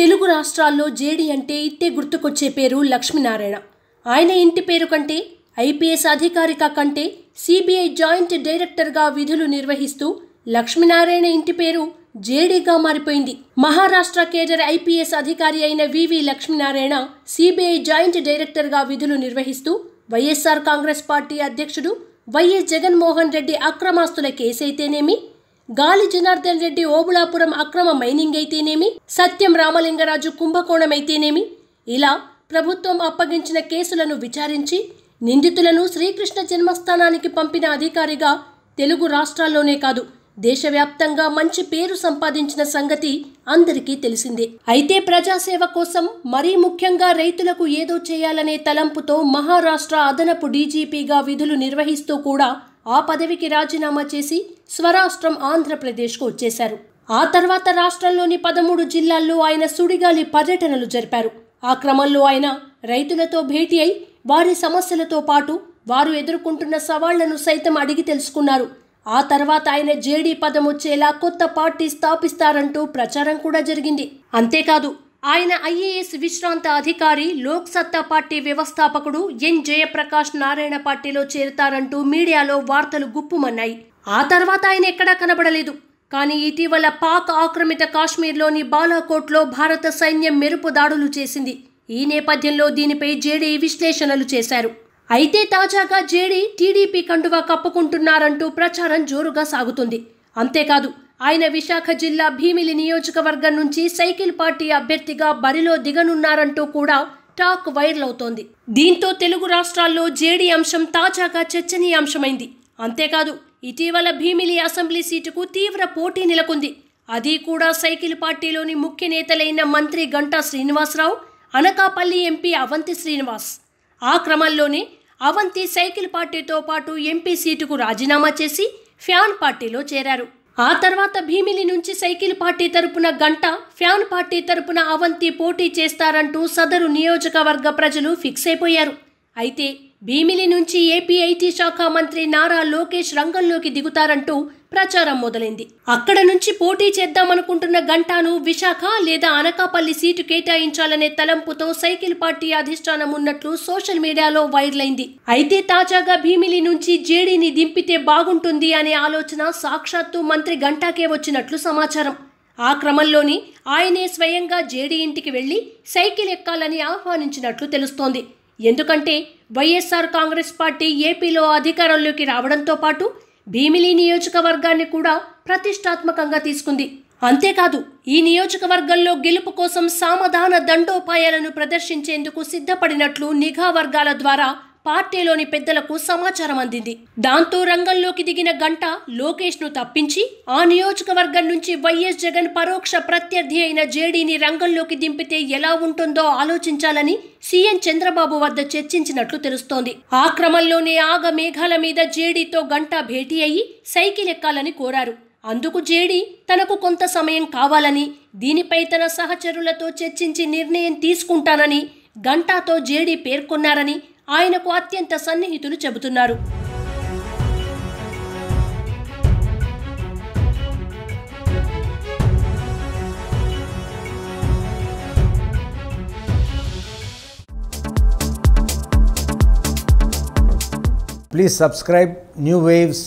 తెలుగు రాష్ట్రాల్లో జేడీ అంటే ఇట్టే గుర్తుకొచ్చే పేరు లక్ష్మీనారాయణ. ఆయన ఇంటి పేరు కంటే ఐపీఎస్ అధికారిక కంటే సిబిఐ జాయింట్ డైరెక్టర్గా విధులు నిర్వహిస్తూ లక్ష్మీనారాయణ ఇంటి పేరు జేడీగా మారిపోయింది. మహారాష్ట్ర కేడర్ ఐపీఎస్ అధికారి అయిన వివి లక్ష్మీనారాయణ సిబిఐ జాయింట్ డైరెక్టర్గా విధులు నిర్వహిస్తూ వైఎస్ఆర్ కాంగ్రెస్ పార్టీ అధ్యక్షుడు వైఎస్ జగన్మోహన్ రెడ్డి అక్రమాస్తుల కేసు అయితేనేమి, గాలి జనార్దన్ రెడ్డి ఓబుళాపురం అక్రమ మైనింగ్ అయితేనేమి, సత్యం రామలింగరాజు కుంభకోణం అయితేనేమి, ఇలా ప్రభుత్వం అప్పగించిన కేసులను విచారించి నిందితులను శ్రీకృష్ణ జన్మస్థానానికి పంపిన అధికారిగా తెలుగు రాష్ట్రాల్లోనే కాదు దేశవ్యాప్తంగా మంచి పేరు సంపాదించిన సంగతి అందరికీ తెలిసిందే. అయితే ప్రజాసేవ కోసం మరీ ముఖ్యంగా రైతులకు ఏదో చేయాలనే తలంపుతో మహారాష్ట్ర అదనపు డీజీపీగా విధులు నిర్వహిస్తూ కూడా ఆ పదవికి రాజీనామా చేసి స్వరాష్ట్రం ఆంధ్రప్రదేశ్కు వచ్చేశారు. ఆ తర్వాత రాష్ట్రంలోని 13 జిల్లాల్లో ఆయన సుడిగాలి పర్యటనలు జరిపారు. ఆ క్రమంలో ఆయన రైతులతో భేటీ అయి వారి సమస్యలతో పాటు వారు ఎదుర్కొంటున్న సవాళ్లను సైతం అడిగి తెలుసుకున్నారు. ఆ తర్వాత ఆయన జేడీ పదం వచ్చేలా కొత్త పార్టీ స్థాపిస్తారంటూ ప్రచారం కూడా జరిగింది. అంతేకాదు ఆయన ఐఏఎస్ విశ్రాంత అధికారి లోక్ సత్తా పార్టీ వ్యవస్థాపకుడు ఎన్ జయప్రకాష్ నారాయణ పార్టీలో చేరతారంటూ మీడియాలో వార్తలు గుప్పుమన్నాయి. ఆ తర్వాత ఆయన ఎక్కడా కనబడలేదు. కానీ ఇటీవల పాక్ ఆక్రమిత కాశ్మీర్లోని బాలాకోట్లో భారత సైన్యం మెరుపు దాడులు చేసింది. ఈ నేపథ్యంలో దీనిపై జేడీ విశ్లేషణలు చేశారు. అయితే తాజాగా జేడీ టీడీపీ కండువా కప్పుకుంటున్నారంటూ ప్రచారం జోరుగా సాగుతుంది. అంతేకాదు ఆయన విశాఖ జిల్లా భీమిలి నియోజకవర్గం నుంచి సైకిల్ పార్టీ అభ్యర్థిగా బరిలో దిగనున్నారంటూ కూడా టాక్ వైరల్ అవుతోంది. దీంతో తెలుగు రాష్ట్రాల్లో జేడీ అంశం తాజాగా చర్చనీయాంశమైంది. అంతేకాదు ఇటీవల భీమిలి అసెంబ్లీ సీటుకు తీవ్ర పోటీ నెలకొంది. అది కూడా సైకిల్ పార్టీలోని ముఖ్య నేతలైన మంత్రి గంటా శ్రీనివాసరావు, అనకాపల్లి ఎంపీ అవంతి శ్రీనివాస్. ఆ క్రమంలోనే అవంతి సైకిల్ పార్టీతో పాటు ఎంపీ సీటుకు రాజీనామా చేసి ఫ్యాన్ పార్టీలో చేరారు. ఆ తర్వాత భీమిలి నుంచి సైకిల్ పార్టీ తరపున గంట, ఫ్యాన్ పార్టీ తరపున అవంతి పోటీ చేస్తారంటూ సదరు నియోజకవర్గ ప్రజలు ఫిక్స్ అయిపోయారు. అయితే భీమిలి నుంచి ఏపీ ఐటీ శాఖ మంత్రి నారా లోకేష్ రంగంలోకి దిగుతారంటూ ప్రచారం మొదలైంది. అక్కడ నుంచి పోటీ చేద్దామనుకుంటున్న గంటాను విశాఖ లేదా అనకాపల్లి సీటు కేటాయించాలనే తలంపుతో సైకిల్ పార్టీ అధిష్టానం ఉన్నట్లు సోషల్ మీడియాలో వైరల్ అయింది. అయితే తాజాగా భీమిలి నుంచి జేడీని దింపితే బాగుంటుంది అనే ఆలోచన సాక్షాత్తు మంత్రి గంటాకే వచ్చినట్లు సమాచారం. ఆ క్రమంలోని ఆయనే స్వయంగా జేడీ ఇంటికి వెళ్లి సైకిల్ ఎక్కాలని ఆహ్వానించినట్లు తెలుస్తోంది. ఎందుకంటే వైఎస్ఆర్ కాంగ్రెస్ పార్టీ ఏపీలో అధికారంలోకి రావడంతో పాటు భీమిలి నియోజకవర్గాన్ని కూడా ప్రతిష్టాత్మకంగా తీసుకుంది. అంతేకాదు ఈ నియోజకవర్గంలో గెలుపు కోసం సామధాన దండోపాయాలను ప్రదర్శించేందుకు సిద్ధపడినట్లు నిఘా వర్గాల ద్వారా పార్టీలోని పెద్దలకు సమాచారం అందింది. దాంతో రంగంలోకి దిగిన గంట లోకేష్ ను తప్పించి ఆ నియోజకవర్గం నుంచి వైఎస్ జగన్ పరోక్ష ప్రత్యర్థి అయిన జేడీని రంగంలోకి దింపితే ఎలా ఉంటుందో ఆలోచించాలని సీఎం చంద్రబాబు వద్ద చర్చించినట్లు తెలుస్తోంది. ఆ క్రమంలోనే ఆగ మేఘాల మీద జేడీతో గంట భేటీ అయ్యి సైకిల్ ఎక్కాలని కోరారు. అందుకు జేడీ తనకు కొంత సమయం కావాలని, దీనిపై తన సహచరులతో చర్చించి నిర్ణయం తీసుకుంటానని గంటాతో జేడీ పేర్కొన్నారని ఆయనకు అత్యంత సన్నిహితులు చెబుతున్నారు. Please subscribe New Waves